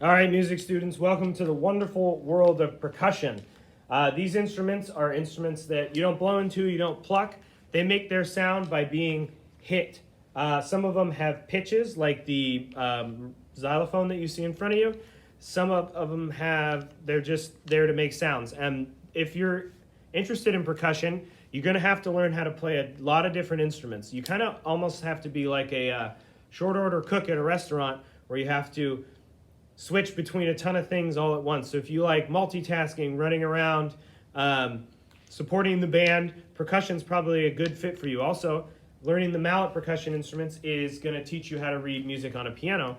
All right, music students, welcome to the wonderful world of percussion. These instruments are instruments that you don't blow into, you don't pluck. They make their sound by being hit. Some of them have pitches, like the xylophone that you see in front of you. Some of them they're just there to make sounds. And if you're interested in percussion, you're going to have to learn how to play a lot of different instruments. You kind of almost have to be like a short order cook at a restaurant where you have to switch between a ton of things all at once. So if you like multitasking, running around, supporting the band, percussion's probably a good fit for you. Also, learning the mallet percussion instruments is going to teach you how to read music on a piano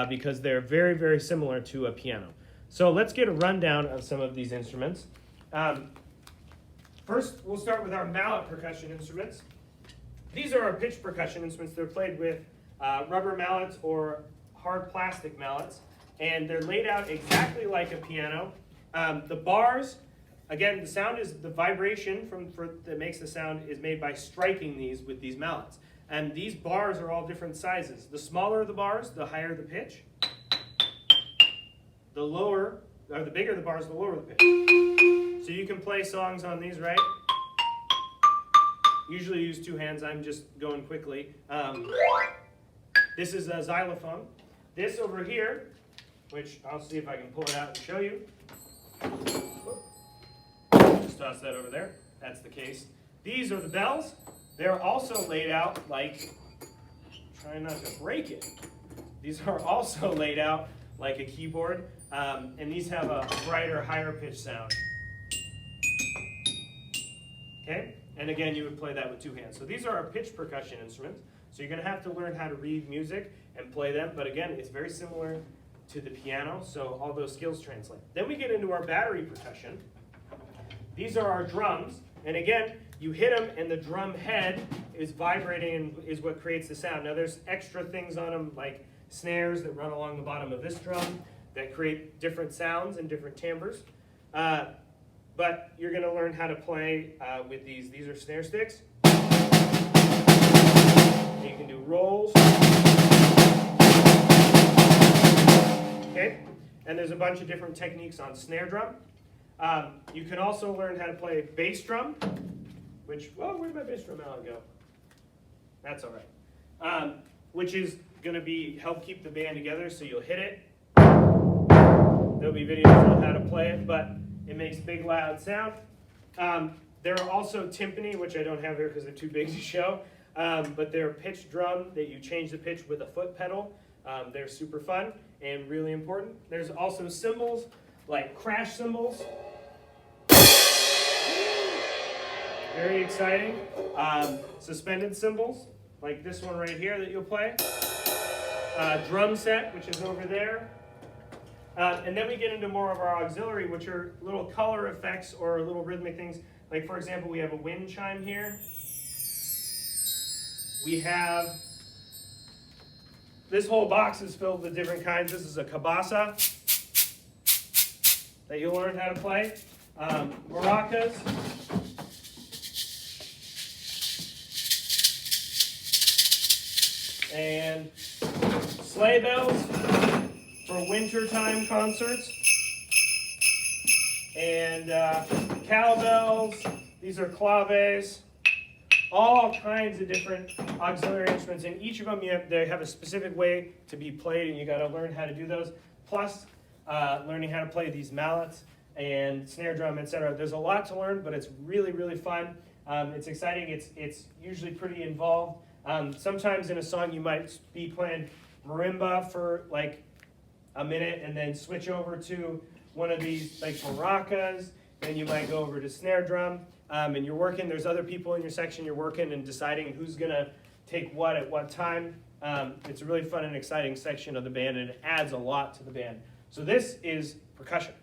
because they're very, very similar to a piano. So let's get a rundown of some of these instruments. First, we'll start with our mallet percussion instruments. These are our pitch percussion instruments. They're played with rubber mallets or hard plastic mallets, and they're laid out exactly like a piano. The bars, again, the sound is the vibration that makes the sound is made by striking these with these mallets. And these bars are all different sizes. The smaller the bars, the higher the pitch. The bigger the bars, the lower the pitch. So you can play songs on these, right? Usually use two hands. I'm just going quickly. This is a xylophone. This over here, which I'll see if I can pull it out and show you. Just toss that over there. That's the case. These are the bells. They're also laid out like, try not to break it. These are also laid out like a keyboard, and these have a brighter, higher pitch sound. Okay? And again, you would play that with two hands. So these are our pitch percussion instruments. So you're going to have to learn how to read music and play them. But again, it's very similar to the piano, so all those skills translate. Then we get into our battery percussion. These are our drums. And again, you hit them and the drum head is vibrating and is what creates the sound. Now there's extra things on them like snares that run along the bottom of this drum that create different sounds and different timbres. But you're going to learn how to play with these. These are snare sticks. You can do rolls. Okay? And there's a bunch of different techniques on snare drum. You can also learn how to play bass drum, which, where'd my bass drum mallet go? That's all right. Which is going to help keep the band together, so you'll hit it. There'll be videos on how to play it, but it makes big, loud sound. There are also timpani, which I don't have here because they're too big to show, but they're a pitch drum that you change the pitch with a foot pedal. They're super fun and really important. There's also cymbals, like crash cymbals. Very exciting. Suspended cymbals, like this one right here that you'll play. Drum set, which is over there. And then we get into more of our auxiliary, which are little color effects or little rhythmic things. Like, for example, we have a wind chime here. We have, this whole box is filled with different kinds. This is a cabasa that you'll learn how to play. Maracas. And sleigh bells for wintertime concerts. And cowbells. These are claves. All kinds of different auxiliary instruments, and each of them they have a specific way to be played, and you got to learn how to do those. Plus, learning how to play these mallets and snare drum, etc. There's a lot to learn, but it's really, really fun. It's exciting. It's usually pretty involved. Sometimes in a song you might be playing marimba for like a minute, and then switch over to one of these like maracas. Then you might go over to snare drum. And you're working, there's other people in your section, you're working and deciding who's going to take what at what time. It's a really fun and exciting section of the band, and it adds a lot to the band. So this is percussion.